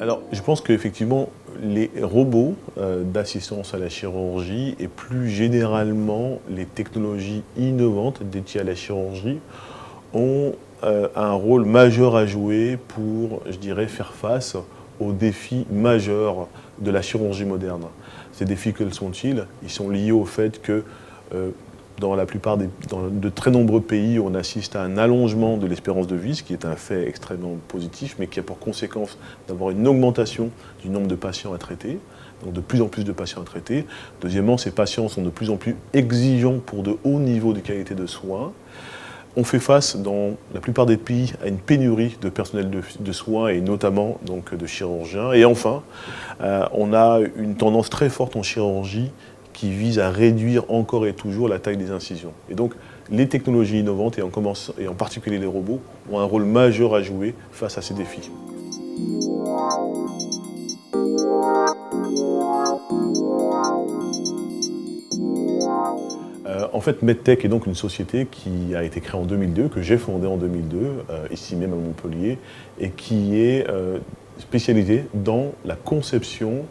Alors, je pense qu'effectivement, les robots d'assistance à la chirurgie et plus généralement les technologies innovantes dédiées à la chirurgie ont un rôle majeur à jouer pour, je dirais, faire face aux défis majeurs de la chirurgie moderne. Ces défis, quels sont-ils? Ils sont liés au fait que dans de très nombreux pays, on assiste à un allongement de l'espérance de vie, ce qui est un fait extrêmement positif, mais qui a pour conséquence d'avoir une augmentation du nombre de patients à traiter, donc de plus en plus de patients à traiter. Deuxièmement, ces patients sont de plus en plus exigeants pour de hauts niveaux de qualité de soins. On fait face, dans la plupart des pays, à une pénurie de personnel de soins et notamment donc, de chirurgiens. Et enfin, on a une tendance très forte en chirurgie qui vise à réduire encore et toujours la taille des incisions. Et donc, les technologies innovantes, et en particulier les robots, ont un rôle majeur à jouer face à ces défis. En fait, MedTech est donc une société qui a été créée en 2002, que j'ai fondée en 2002, ici même à Montpellier, et qui est spécialisée dans la conception,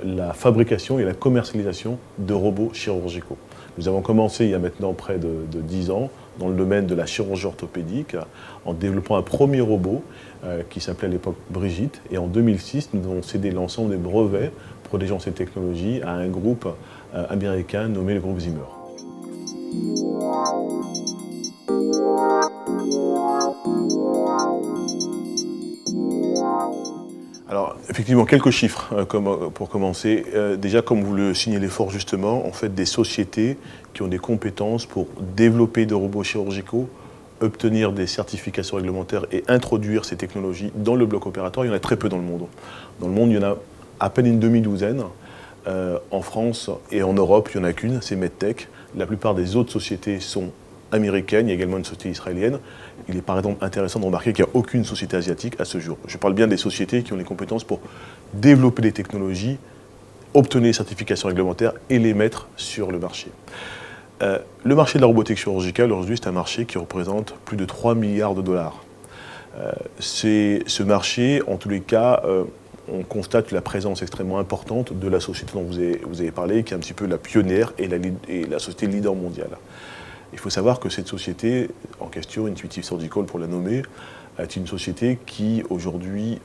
la fabrication et la commercialisation de robots chirurgicaux. Nous avons commencé il y a maintenant près de 10 ans dans le domaine de la chirurgie orthopédique en développant un premier robot qui s'appelait à l'époque Brigitte. Et en 2006, nous avons cédé l'ensemble des brevets protégeant ces technologies à un groupe américain nommé le groupe Zimmer. Alors, effectivement, quelques chiffres pour commencer. Déjà, comme vous le signalez fort justement, en fait, des sociétés qui ont des compétences pour développer des robots chirurgicaux, obtenir des certifications réglementaires et introduire ces technologies dans le bloc opératoire, il y en a très peu dans le monde. Dans le monde, il y en a à peine une demi-douzaine. En France et en Europe, il n'y en a qu'une, c'est MedTech. La plupart des autres sociétés sont américaines, il y a également une société israélienne. Il est par exemple intéressant de remarquer qu'il n'y a aucune société asiatique à ce jour. Je parle bien des sociétés qui ont les compétences pour développer les technologies, obtenir les certifications réglementaires et les mettre sur le marché. Le marché de la robotique chirurgicale aujourd'hui, c'est un marché qui représente plus de 3 milliards de dollars. Ce marché, en tous les cas, on constate la présence extrêmement importante de la société dont vous avez parlé, qui est un petit peu la pionnière et la société leader mondiale. Il faut savoir que cette société en question, Intuitive Surgical pour la nommer, est une société qui aujourd'hui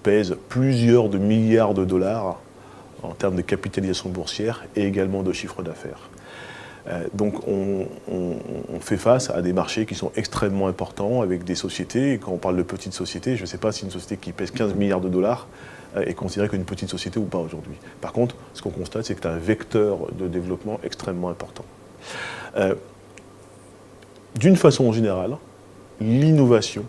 pèse plusieurs de milliards de dollars en termes de capitalisation boursière et également de chiffre d'affaires. Donc on fait face à des marchés qui sont extrêmement importants avec des sociétés, et quand on parle de petites sociétés, je ne sais pas si une société qui pèse 15 milliards de dollars est considérée comme une petite société ou pas aujourd'hui. Par contre, ce qu'on constate, c'est que c'est un vecteur de développement extrêmement important. D'une façon générale, l'innovation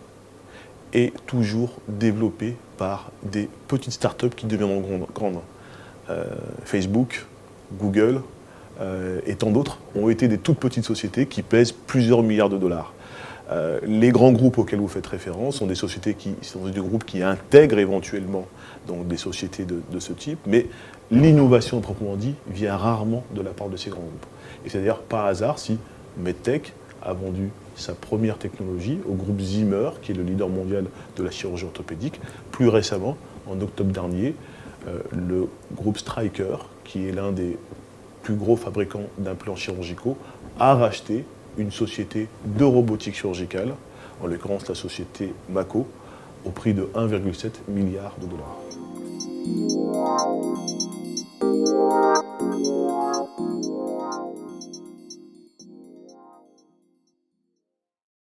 est toujours développée par des petites startups qui deviendront grandes. Facebook, Google et tant d'autres ont été des toutes petites sociétés qui pèsent plusieurs milliards de dollars. Les grands groupes auxquels vous faites référence sont des sociétés sont des groupes qui intègrent éventuellement donc, des sociétés de ce type, mais l'innovation proprement dit vient rarement de la part de ces grands groupes. Et c'est-à-dire par hasard si MedTech a vendu sa première technologie au groupe Zimmer, qui est le leader mondial de la chirurgie orthopédique. Plus récemment, en octobre dernier, le groupe Stryker, qui est l'un des plus gros fabricants d'implants chirurgicaux, a racheté une société de robotique chirurgicale, en l'occurrence la société Mako, au prix de 1,7 milliard de dollars.